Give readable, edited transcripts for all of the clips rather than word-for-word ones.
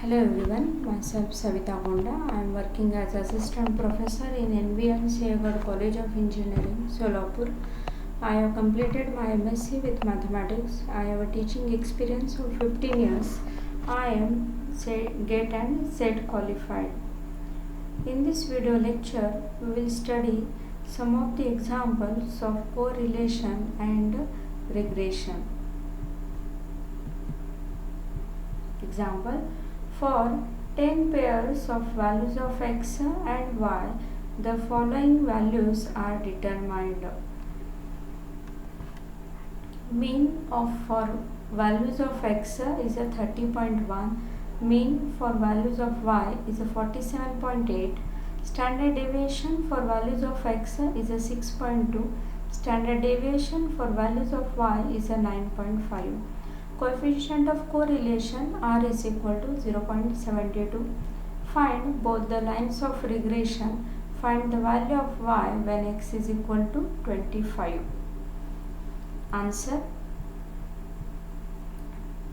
Hello everyone, myself Savita Gonda. I am working as assistant professor in NVN Seyagad College of Engineering, Solapur. I have completed my MSc with mathematics. I have a teaching experience of 15 years. I am GATE and SET qualified. In this video lecture, we will study some of the examples of correlation and regression. Example: for 10 pairs of values of x and y, the following values are determined. Mean for values of x is a 30.1, mean for values of y is a 47.8, standard deviation for values of x is a 6.2, standard deviation for values of y is a 9.5. Coefficient of correlation R is equal to 0.72. Find both the lines of regression. Find the value of y when x is equal to 25. Answer: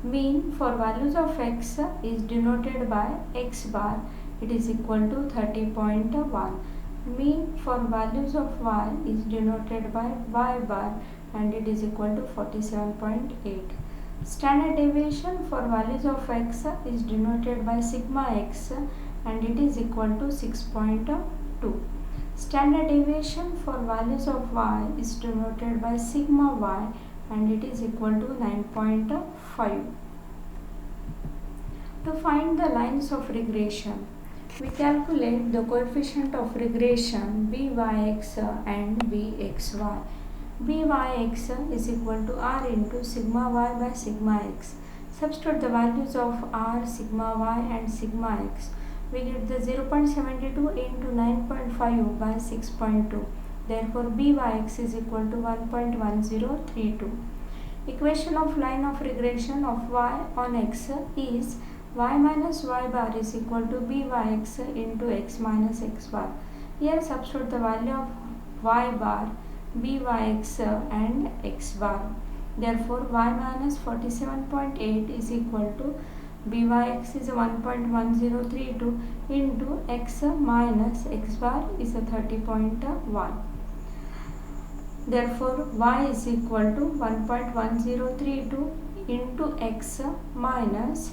mean for values of x is denoted by x bar. It is equal to 30.1. Mean for values of y is denoted by y bar and it is equal to 47.8. Standard deviation for values of x is denoted by sigma x and it is equal to 6.2. Standard deviation for values of y is denoted by sigma y and it is equal to 9.5. To find the lines of regression, we calculate the coefficient of regression byx and bxy. Byx is equal to r into sigma y by sigma x. Substitute the values of r, sigma y and sigma x. We get the 0.72 into 9.5 by 6.2. Therefore, byx is equal to 1.1032. Equation of line of regression of y on x is y minus y bar is equal to byx into x minus x bar. Here substitute the value of y bar, byx and x bar. Therefore, y minus 47.8 is equal to byx is 1.1032 into x minus x bar is a 30.1. Therefore, y is equal to 1.1032 into x minus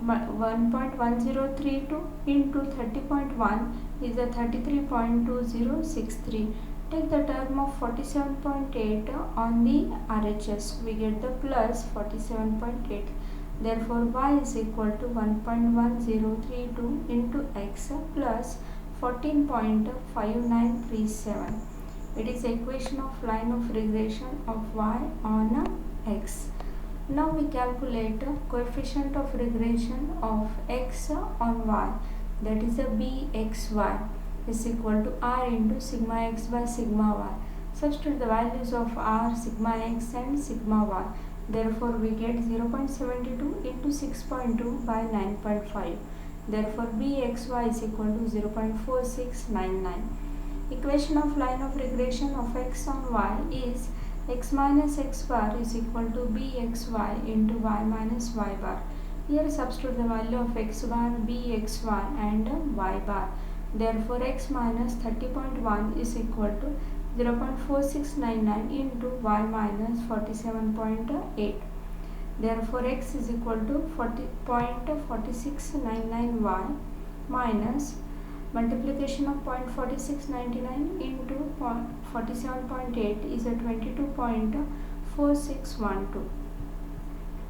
1.1032 into 30.1 is a 33.2063. Take the term of 47.8 on the RHS. We get the plus 47.8. Therefore, y is equal to 1.1032 into x plus 14.5937. It is equation of line of regression of y on x. Now we calculate coefficient of regression of x on y, that is a bxy is equal to r into sigma x by sigma y. Substitute the values of r, sigma x and sigma y. Therefore, we get 0.72 into 6.2 by 9.5. Therefore, bxy is equal to 0.4699. Equation of line of regression of x on y is x minus x bar is equal to bxy into y minus y bar. Here substitute the value of x bar, bxy and y bar. Therefore, x minus 30.1 is equal to 0.4699 into y minus 47.8. Therefore, x is equal to 40.4699y minus multiplication of 0.4699 into 47.8 is a 22.4612.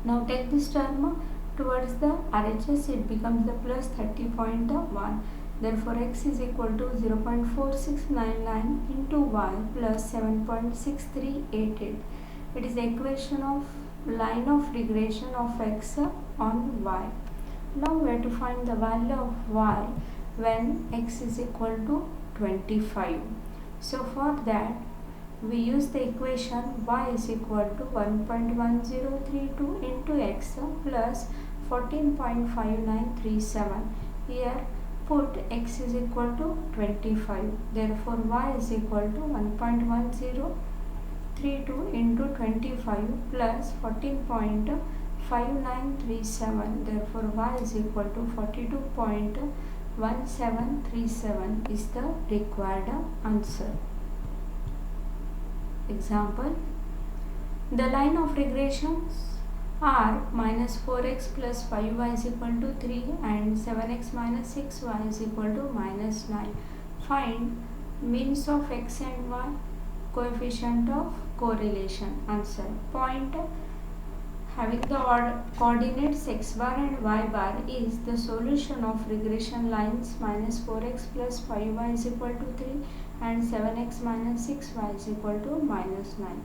Now take this term towards the RHS, it becomes the plus 30.1. Therefore, x is equal to 0.4699 into y plus 7.6388. It is the equation of line of regression of x on y. Now we have to find the value of y when x is equal to 25. So for that, we use the equation y is equal to 1.1032 into x plus 14.5937. Here put x is equal to 25. Therefore, y is equal to 1.1032 into 25 plus 14.59 5937. Therefore, y is equal to 42.1737 is the required answer. Example: the line of regressions are minus 4x plus 5y is equal to 3 and 7x minus 6y is equal to minus 9. Find means of x and y, coefficient of correlation. Answer: point having the coordinates x bar and y bar is the solution of regression lines minus 4x plus 5y is equal to 3 and 7x minus 6y is equal to minus 9.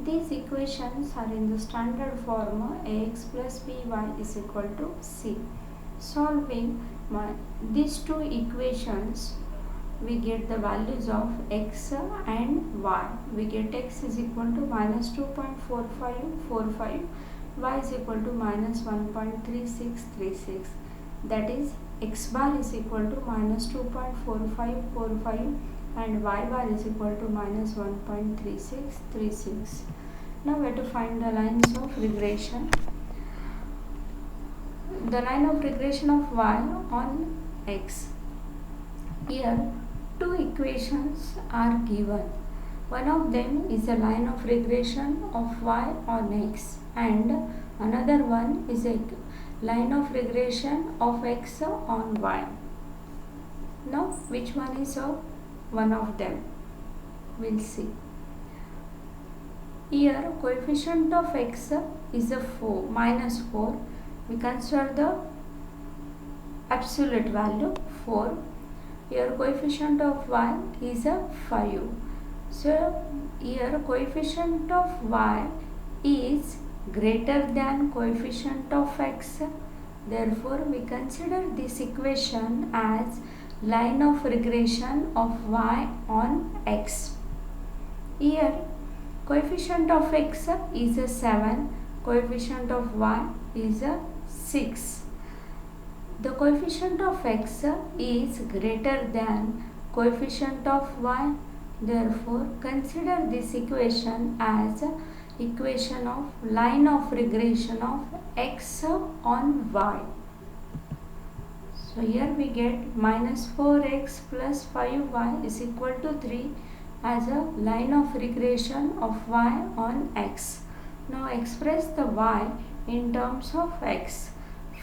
These equations are in the standard form ax plus by is equal to c. Solving these two equations, we get the values of x and y. We get x is equal to minus 2.4545, y is equal to minus 1.3636. That is, x bar is equal to minus 2.4545 and y bar is equal to minus 1.3636. Now we have to find the lines of regression. The line of regression of y on x. Here two equations are given. One of them is a line of regression of y on x and another one is a line of regression of x on y. Now which one is one of them? We'll see. Here coefficient of x is a 4, minus 4. We consider the absolute value 4. Here coefficient of y is a 5. So here coefficient of y is greater than coefficient of x. Therefore we consider this equation as line of regression of y on x. Here coefficient of x is a 7, coefficient of y is a 6. The coefficient of x is greater than coefficient of y. Therefore, consider this equation as equation of line of regression of x on y. So here we get minus 4x plus 5y is equal to 3 as a line of regression of y on x. Now express the y in terms of x.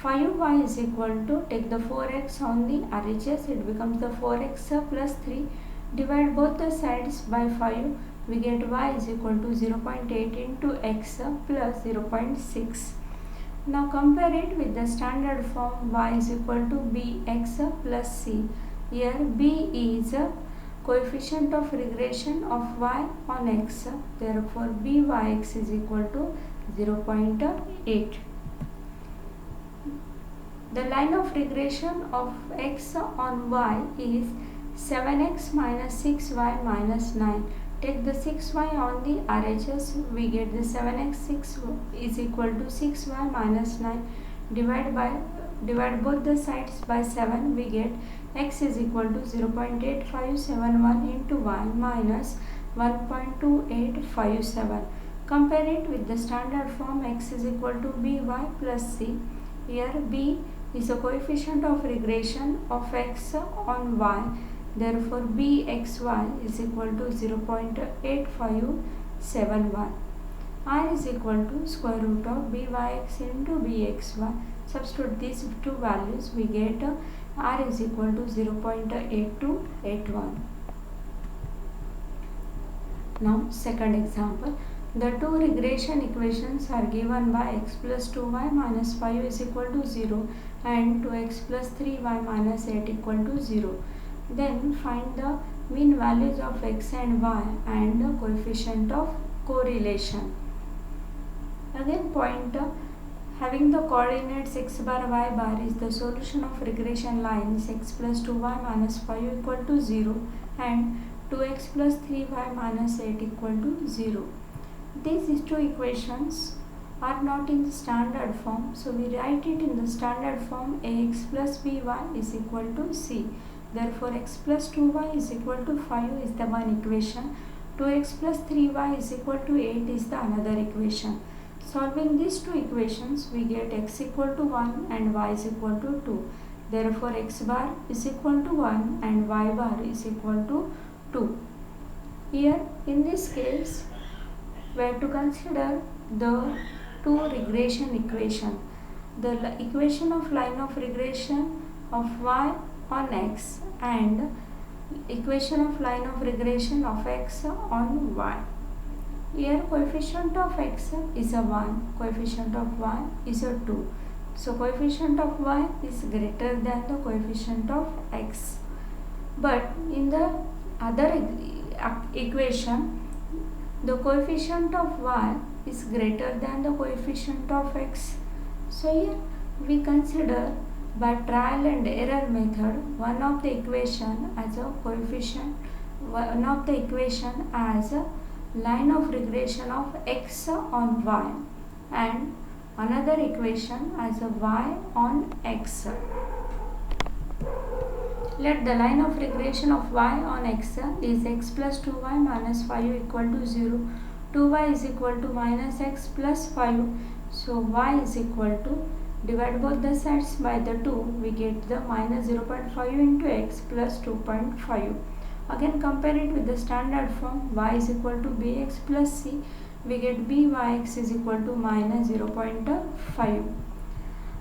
5y is equal to, take the 4x on the RHS, it becomes the 4x plus 3. Divide both the sides by 5, we get y is equal to 0.8 into x plus 0.6. Now compare it with the standard form y is equal to bx plus c. Here b is a coefficient of regression of y on x. Therefore byx is equal to 0.8. The line of regression of x on y is 7x minus 6y minus 9. Take the 6y on the RHS, we get the 7x 6 is equal to 6y minus 9. Divide both the sides by 7, we get x is equal to 0.8571 into y minus 1.2857. Compare it with the standard form x is equal to by plus c. Here b is a coefficient of regression of x on y. Therefore bxy is equal to 0.8571. I is equal to square root of byx into bxy. Substitute these two values, we get r is equal to 0.8281. Now second example. The two regression equations are given by x plus 2y minus 5 is equal to 0 and 2x plus 3y minus 8 equal to 0. Then find the mean values of x and y and the coefficient of correlation. Again point having the coordinates x bar y bar is the solution of regression lines x plus 2y minus 5 equal to 0 and 2x plus 3y minus 8 equal to 0. These two equations are not in the standard form, so we write it in the standard form ax plus by is equal to c. Therefore x plus 2y is equal to 5 is the one equation, 2x plus 3y is equal to 8 is the another equation. Solving these two equations, we get x equal to 1 and y is equal to 2. Therefore, x bar is equal to 1 and y bar is equal to 2. Here, in this case, we have to consider the two regression equation. The equation of line of regression of y on x and equation of line of regression of x on y. Here coefficient of x is a 1, coefficient of y is a 2. So coefficient of y is greater than the coefficient of x. But in the other equation, the coefficient of y is greater than the coefficient of x. So here we consider by trial and error method one of the equation as a coefficient, one of the equation as a line of regression of x on y and another equation as a y on x. Let the line of regression of y on x is x plus 2y minus 5 equal to 0. 2y is equal to minus x plus 5. So y is equal to, divide both the sides by the 2, we get the minus 0.5 into x plus 2.5. Again compare it with the standard form, y is equal to bx plus c, we get byx is equal to minus 0.5.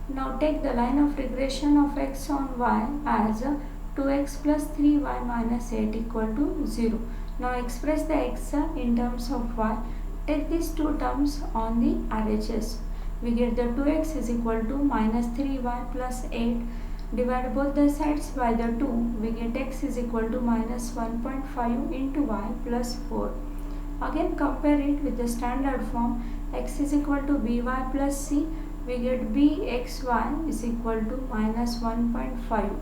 Now take the line of regression of x on y as 2x plus 3y minus 8 equal to 0. Now express the x in terms of y. Take these two terms on the RHS. We get the 2x is equal to minus 3y plus 8. Divide both the sides by the 2. We get x is equal to minus 1.5 into y plus 4. Again compare it with the standard form. X is equal to by plus c. We get bxy is equal to minus 1.5.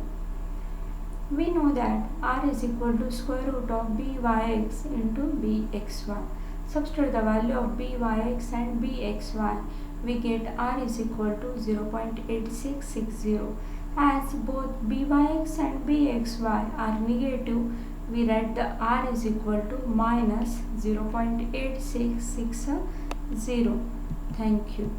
We know that r is equal to square root of byx into bxy. Substitute the value of byx and bxy. We get r is equal to 0.8660. As both byx and bxy are negative, we write the r is equal to minus 0.8660. Thank you.